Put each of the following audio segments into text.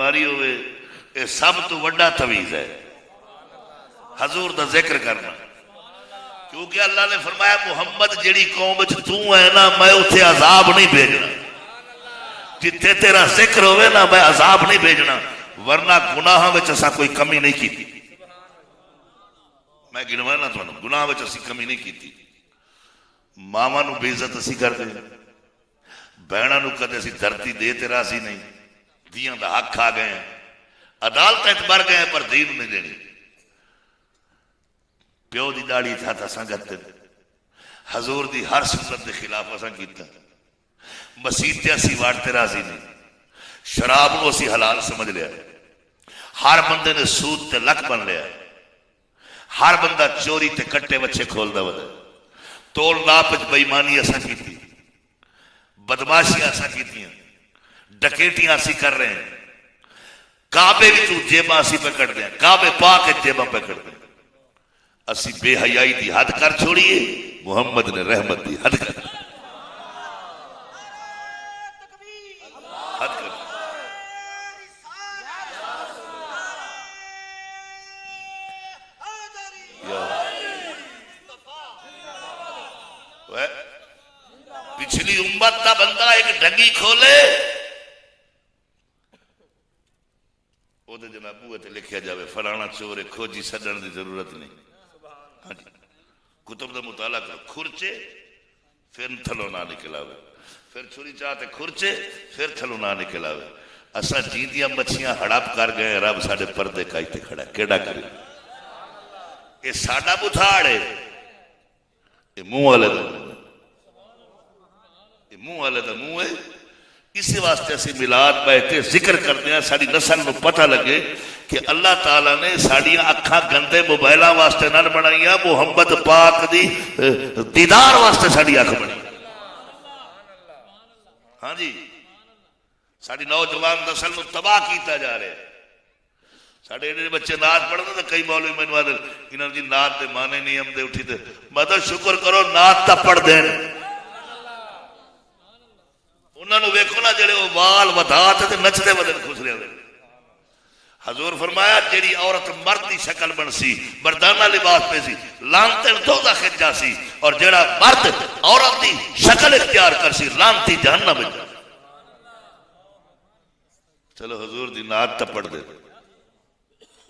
بیماری ہوئے، یہ سب تو وڈا تویز ہے حضور دا ذکر کرنا، کیونکہ اللہ نے فرمایا محمد جیڑی قوم وچ تو ہے نا میں اتھے عذاب نہیں بھیجنا، جتھے تیرا ذکر ہوئے نا میں عذاب نہیں بھیجنا، ورنہ گناہ وچ اسا کوئی کمی نہیں کی، میں گنوایا نا تو گناہ وچ اسی کمی نہیں کی، ماما نو بے عزت اسی کر دے، بہنا نو کدے اسی دھرتی دے تے راضی نہیں، دیاں دا حق کھا گئے ہیں، عدالتیں بر گئے ہیں پر دین نہیں دینی، پیو دی داڑھی تھا تا سنگت حضور دی ہر سنت دے خلاف اساں کیتا، مسیح تے اسی واڑتے راضی نہیں، شراب نو اسی حلال سمجھ لیا، ہر بندے نے سود تے لک بن لیا، ہر بندہ چوری تے کٹے بچے کھول دا ودا، تول ناپ وچ بے ایمانی اساں کیتی، بدماشیاں اساں کیتیاں، ڈکیٹیاں اسی کر رہے ہیں، کعبے وچوں جیباں اسی پکڑ دیں، کعبے پاک وچ جیباں پکڑ دیں، اسی بے حیائی دی حد کر چھوڑیے، محمد نے رحمت دی حد کر حد کر پچھلی امت کا بندہ ایک ڈگی کھولے وہ تو جناب بوئے تے لکھیا جاوے فلانا چورے کھوجی سڈن دی ضرورت نہیں، کتب دا مطالعہ کر، کھرچے پھر تھلو نہ نکلاوے، پھر چھری چاہتے کھرچے پھر تھلو نہ نکلاوے، اساں جیندیاں مچھیاں ہڑپ کر گئے، رب ساڑے پردے کائتے کھڑا ہے، کیڑا کرے یہ ساڑا بتھاڑ ہے، یہ منہ والے دا یہ منہ والے دا منہ ہے، اسی واسطے اسی میلاد بیٹھے ذکر کرتے ہیں، ساری نسل کو پتہ لگے کہ اللہ تعالیٰ نے ساڑیاں اکھاں گندے موبائلاں واسطے نہ بنائیاں، محمد پاک دی دیدار واسطے ساڑی اکھ بنی، ہاں جی ساڑی نوجوان نسل کو تباہ کیتا جا رہے، ساڑے انہیں بچے نعت پڑھتے تھے، کئی مولوی میں نے انہوں نے نعت دے مانے نہیں ہم دے اٹھی تھے، مدد شکر کرو نعت تا پڑھ دیں، انہوں نے ویکھو نا جڑے وہ وال ودھا تے نچدے بدن خسرے ہوئے، حضور فرمایا جیڑی عورت مرد دی شکل بن سی مردانہ لباس پہ سی لانتن دوزہ خجا سی، اور جیڑا مرد عورت دی شکل اختیار کر سی لانتی جہنم بن جا، چلو حضور دی نعت تا پڑھ دے،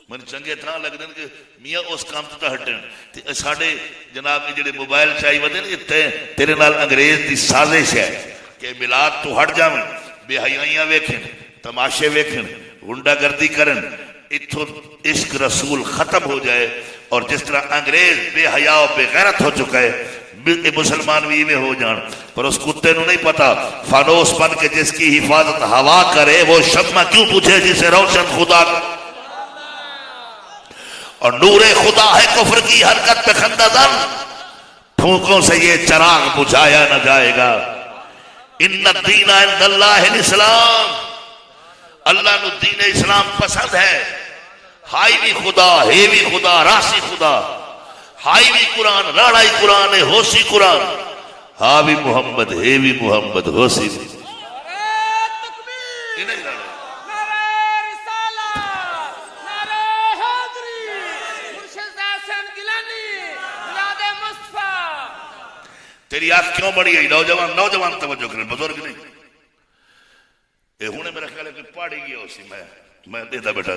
من چنگے تھا لگ دیں کہ میاں اس کام تو ہٹیں، ساڑے جناب نے جڑے موبائل چاہی ودے نا تیرے نال انگریز دی سازش ہے کہ میلاد تو ہٹ جاویں، بے حیائیاں ویکھیں، تماشے ویکھیں، غنڈہ گردی کریں، اتھو عشق رسول ختم ہو جائے، اور جس طرح انگریز بے حیا و بے غیرت ہو چکا ہے مسلمان بھی میں ہو جان، پر اس کتے نو نہیں پتا فانوس بن کے جس کی حفاظت ہوا کرے وہ شمع کیوں پوچھے جسے روشن خدا کا، اور نور خدا ہے کفر کی حرکت پہ خندہ زن، پھونکوں سے یہ چراغ بجھایا نہ جائے گا، ان الدین عند اللہ الاسلام، اللہ نو دین اسلام پسند ہے، ہائی بھی خدا ہے بھی خدا راسی خدا، ہائی بھی قرآن راڑائی قرآن ہے ہوسی قرآن، ہاں بھی محمد ہے بھی محمد ہوسی بھی تیری آنکھ کیوں بڑی ہے؟ نوجوان توجہ کریں، بزرگ نہیں، اے ہونے میرا خیال ہے کہ پاڑی گیا اسی میں دیتا بیٹھا،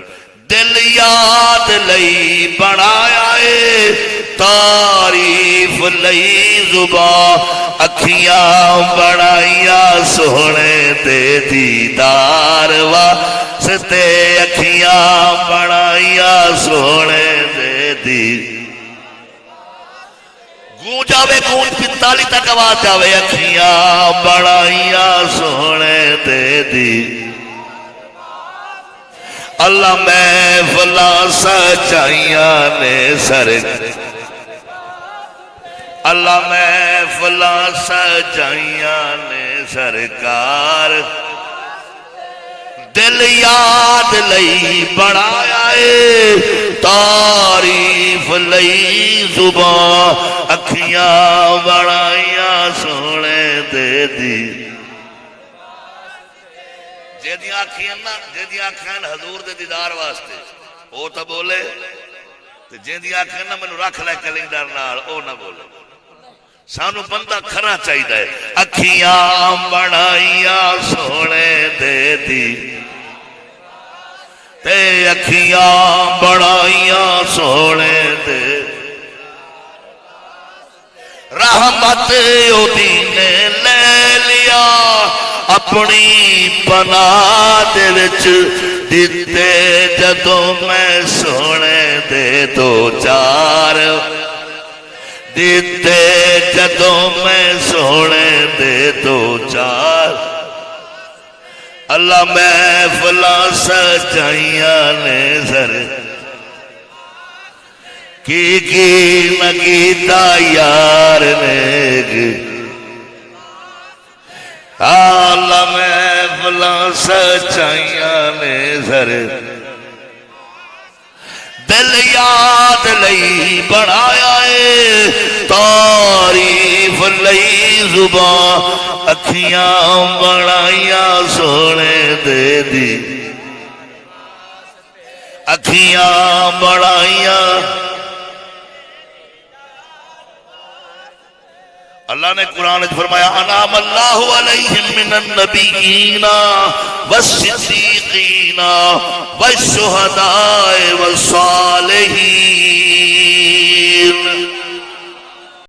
دل یاد لئی بڑھایا ہے تعریف لئی زبان، اکھیاں بڑھائیاں سونے دے دیدار واسطے، اکھیاں بڑھائیاں سونے دے دیدار، گونج جاوے گونج پنتالی تک آواز جاوے، اکھیاں بڑھائیاں سونے دے دی، اللہ محفلاں سجائیاں نے سر، اللہ محفلاں سجائیاں نے سرکار، دل یاد لئی بڑھایا ہے تعریف لئی زبان، اکھیاں بڑھائیاں سونے دے دی، جیدیاں آکھیاں نا جی آکھاں حضور دے دیدار واسطے او تا بولے تے جی آکھاں نا مینوں رکھ لے کیلنڈر نال او نہ بولے سانو بندہ کھرا چاہیے ہے اکھیاں بڑھائیاں سونے دے دی تے اکھیاں بڑھائیاں سونے دے رحمت اودی نے لے لیا اپنی پناہ دے وچ دتے جدوں میں سونے دے دو چار دیتے جدوں میں سونے دے دو چار اللہ محفلاں سجائیاں نے سر کی نہ کیتا یار نے اللہ محفلاں سجائیاں نے سر دل یاد لئی بڑھایا ہے تعریف لئی زبان اکھیاں بڑھائیاں سونے دے دی اکھیاں بڑھائیاں اللہ نے قرآن فرمایا انعم اللہ علیہم من النبیین والصدیقین والشہداء والصالحین